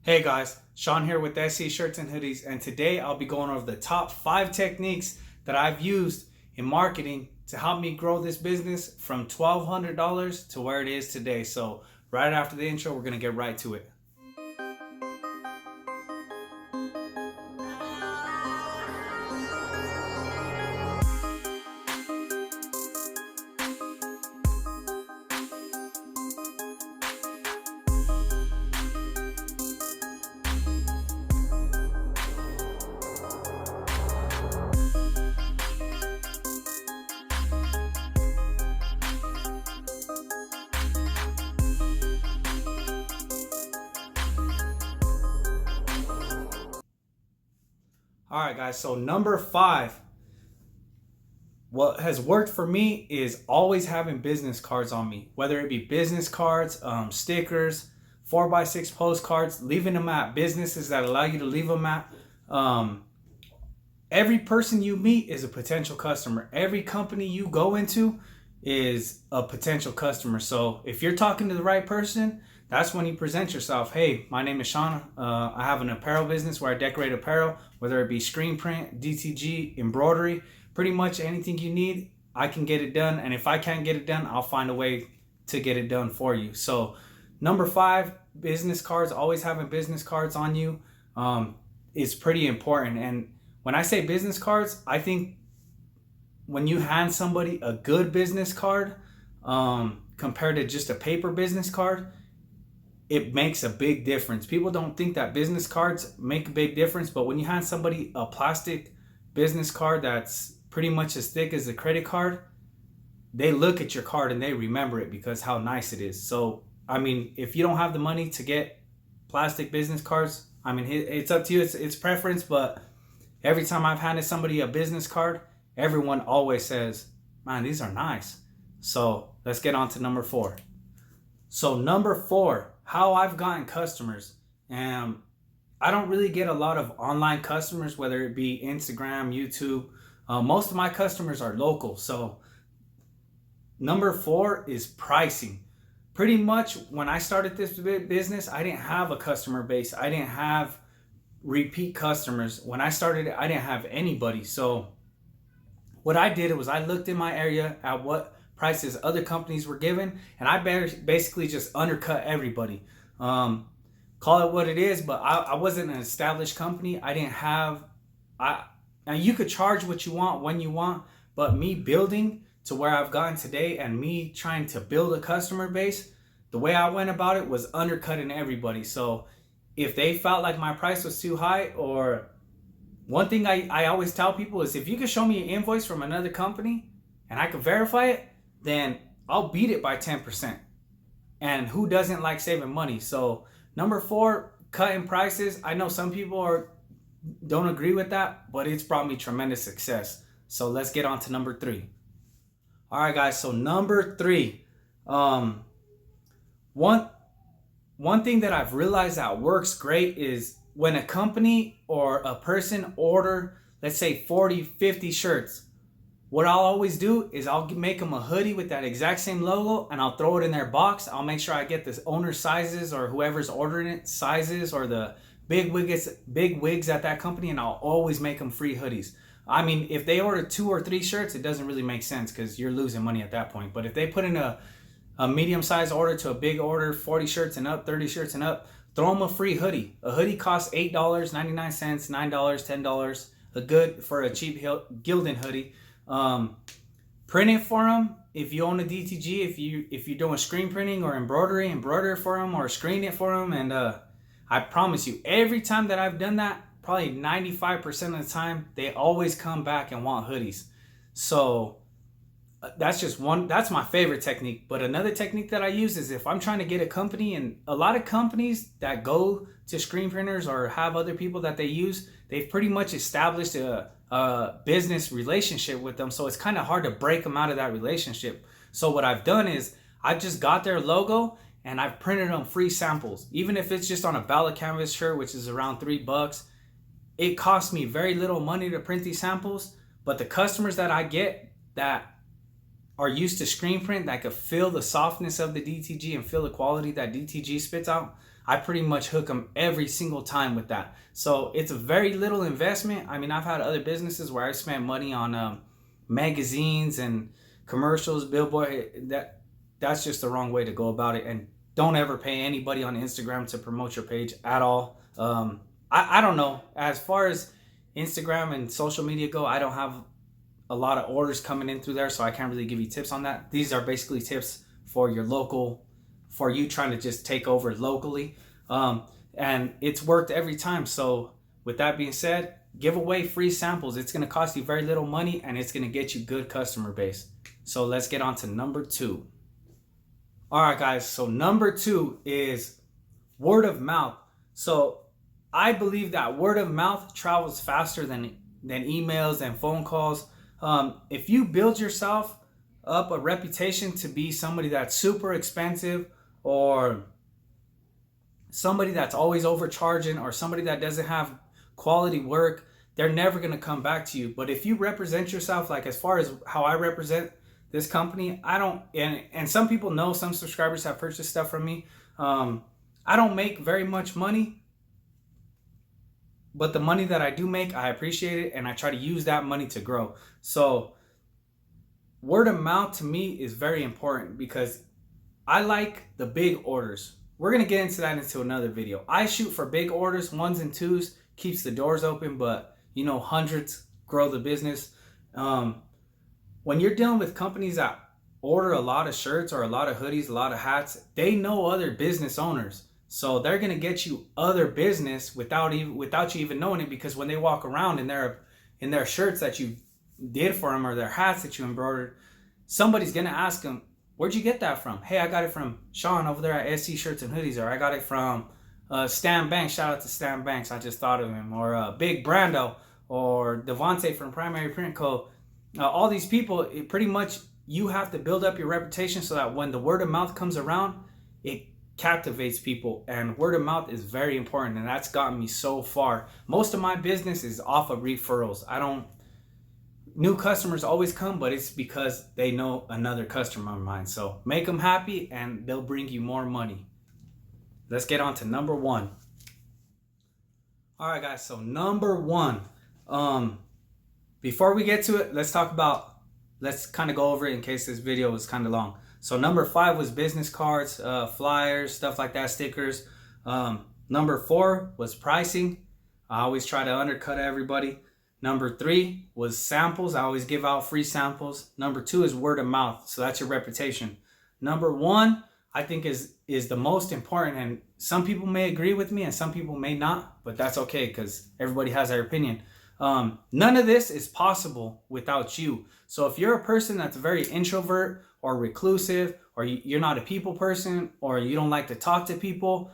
Hey guys, Sean here with SE Shirts and Hoodies, and today I'll be going over the top 5 techniques that I've used in marketing to help me grow this business from $1,200 to where it is today. So right after the intro, we're going to get right to it. All right, guys, so number 5, what has worked for me is always having business cards on me, whether it be business cards, stickers, 4x6 postcards, leaving them at businesses that allow you to leave them at. Every person you meet is a potential customer. Every company you go into is a potential customer. So if you're talking to the right person, that's when you present yourself. Hey, my name is Sean. I have an apparel business where I decorate apparel, whether it be screen print, DTG, embroidery, pretty much anything you need, I can get it done. And if I can't get it done, I'll find a way to get it done for you. So number 5, business cards, always having business cards on you is pretty important. And when I say business cards, I think when you hand somebody a good business card compared to just a paper business card, it makes a big difference. People don't think that business cards make a big difference, but when you hand somebody a plastic business card that's pretty much as thick as a credit card, they look at your card and they remember it because how nice it is. So, I mean, if you don't have the money to get plastic business cards, I mean, it's up to you. It's preference, but every time I've handed somebody a business card, everyone always says, man, these are nice. So let's get on to number 4. So number 4, how I've gotten customers. And I don't really get a lot of online customers, whether it be Instagram, YouTube. Most of my customers are local. So number 4 is pricing. Pretty much when I started this business, I didn't have a customer base. I didn't have repeat customers. When I started it, I didn't have anybody. So what I did was I looked in my area at what prices other companies were given, and I basically just undercut everybody. Call it what it is, but I wasn't an established company. I didn't have, now you could charge what you want when you want, but me building to where I've gotten today and me trying to build a customer base, the way I went about it was undercutting everybody. So if they felt like my price was too high, or one thing I always tell people is if you can show me an invoice from another company and I can verify it, then I'll beat it by 10%. And who doesn't like saving money? So number 4, cutting prices. I know some people don't agree with that, but it's brought me tremendous success. So let's get on to number 3. All right, guys. So number 3, one thing that I've realized that works great is when a company or a person order, let's say 40, 50 shirts, what I'll always do is I'll make them a hoodie with that exact same logo and I'll throw it in their box. I'll make sure I get the owner's sizes or whoever's ordering it sizes or the big wigs at that company, and I'll always make them free hoodies. I mean, if they order 2 or 3 shirts, it doesn't really make sense because you're losing money at that point. But if they put in a medium-sized order to a big order, 40 shirts and up, 30 shirts and up, throw them a free hoodie. A hoodie costs $8.99, $9, $10. A good for a cheap Gildan hoodie. Print it for them. If you own a DTG, if you're doing screen printing or embroider for them or screen it for them. And I promise you, every time that I've done that, probably 95% of the time, they always come back and want hoodies. So that's my favorite technique. But another technique that I use is if I'm trying to get a company, and a lot of companies that go to screen printers or have other people that they use, they've pretty much established a business relationship with them. So it's kind of hard to break them out of that relationship. So what I've done is I've just got their logo and I've printed them free samples. Even if it's just on a ballot canvas shirt, which is around $3, it costs me very little money to print these samples. But the customers that I get that are used to screen print, that could feel the softness of the DTG and feel the quality that DTG spits out, I pretty much hook them every single time with that. So it's a very little investment. I mean, I've had other businesses where I spent money on magazines and commercials, billboard. That's just the wrong way to go about it. And don't ever pay anybody on Instagram to promote your page at all. I don't know. As far as Instagram and social media go, I don't have a lot of orders coming in through there, so I can't really give you tips on that. These are basically tips for your local, for you trying to just take over locally. And it's worked every time. So with that being said, give away free samples. It's going to cost you very little money, and it's going to get you good customer base. So let's get on to number 2. All right, guys. So number 2 is word of mouth. So I believe that word of mouth travels faster than emails and phone calls. If you build yourself up a reputation to be somebody that's super expensive, or somebody that's always overcharging, or somebody that doesn't have quality work, they're never going to come back to you. But if you represent yourself, like as far as how I represent this company, I don't, and some people know, some subscribers have purchased stuff from me. I don't make very much money, but the money that I do make, I appreciate it, and I try to use that money to grow. So word of mouth to me is very important, because I like the big orders. We're going to get into that into another video. I shoot for big orders, 1s and 2s, keeps the doors open, but you know, hundreds grow the business. When you're dealing with companies that order a lot of shirts or a lot of hoodies, a lot of hats, they know other business owners. So they're going to get you other business without you even knowing it, because when they walk around in their shirts that you did for them, or their hats that you embroidered, somebody's going to ask them, where'd you get that from? Hey, I got it from Sean over there at SE Shirts and Hoodies, or I got it from Stan Banks. Shout out to Stan Banks. I just thought of him. Or Big Brando, or Devontae from Primary Print Co. All these people, pretty much you have to build up your reputation so that when the word of mouth comes around, it captivates people. And word of mouth is very important, and that's gotten me so far. Most of my business is off of referrals. New customers always come, but it's because they know another customer of mine. So make them happy and they'll bring you more money. Let's get on to number 1. All right, guys. So number 1, before we get to it, let's kind of go over it in case this video was kind of long. So number 5 was business cards, flyers, stuff like that, stickers. Number 4 was pricing. I always try to undercut everybody. Number 3 was samples. I always give out free samples. Number 2 is word of mouth. So that's your reputation. Number 1, I think is the most important. And some people may agree with me and some people may not, but that's okay, because everybody has their opinion. None of this is possible without you. So if you're a person that's very introvert or reclusive, or you're not a people person, or you don't like to talk to people,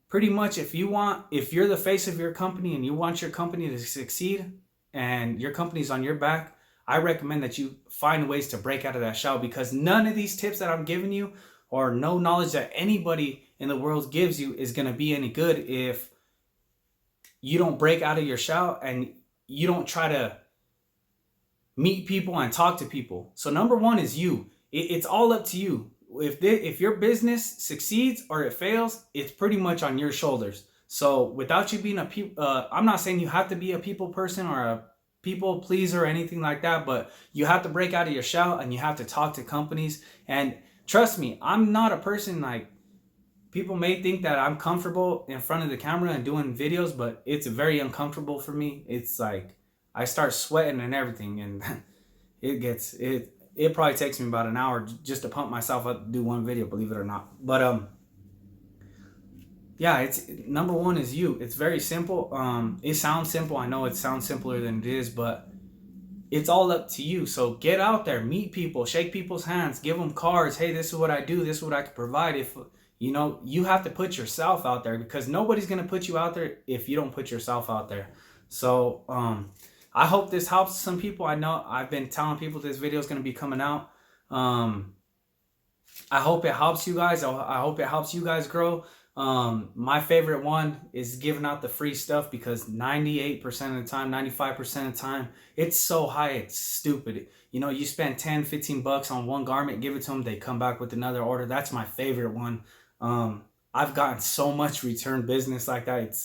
pretty much if you're the face of your company and you want your company to succeed and your company's on your back, I recommend that you find ways to break out of that shell, because none of these tips that I'm giving you, or no knowledge that anybody in the world gives you, is going to be any good if you don't break out of your shell and you don't try to meet people and talk to people. So number 1 is you. It's all up to you. If your business succeeds or it fails, it's pretty much on your shoulders. So without you being I'm not saying you have to be a people person or a people pleaser or anything like that, but you have to break out of your shell and you have to talk to companies. And trust me, I'm not a person like, people may think that I'm comfortable in front of the camera and doing videos, but it's very uncomfortable for me. It's like I start sweating and everything, and it probably takes me about an hour just to pump myself up to do one video, believe it or not. But yeah, it's number 1 is you. It's very simple. It sounds simple. I know it sounds simpler than it is, but it's all up to you. So get out there, meet people, shake people's hands, give them cards. Hey, this is what I do. This is what I can provide. If you have to put yourself out there, because nobody's going to put you out there if you don't put yourself out there. So I hope this helps some people. I know I've been telling people this video is going to be coming out. I hope it helps you guys. I hope it helps you guys grow. My favorite one is giving out the free stuff, because 98% of the time, 95% of the time, it's so high, it's stupid. You spend 10, 15 bucks on one garment, give it to them, they come back with another order. That's my favorite one. I've gotten so much return business like that.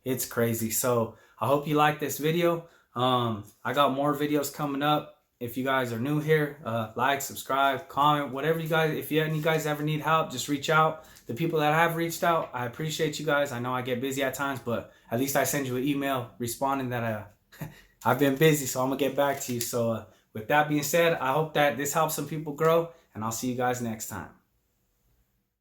It's crazy. So I hope you like this video. I got more videos coming up. If you guys are new here, like, subscribe, comment, whatever you guys, if you guys ever need help, just reach out. The people that have reached out, I appreciate you guys. I know I get busy at times, but at least I send you an email responding that I've been busy, so I'm gonna get back to you. So with that being said, I hope that this helps some people grow, and I'll see you guys next time.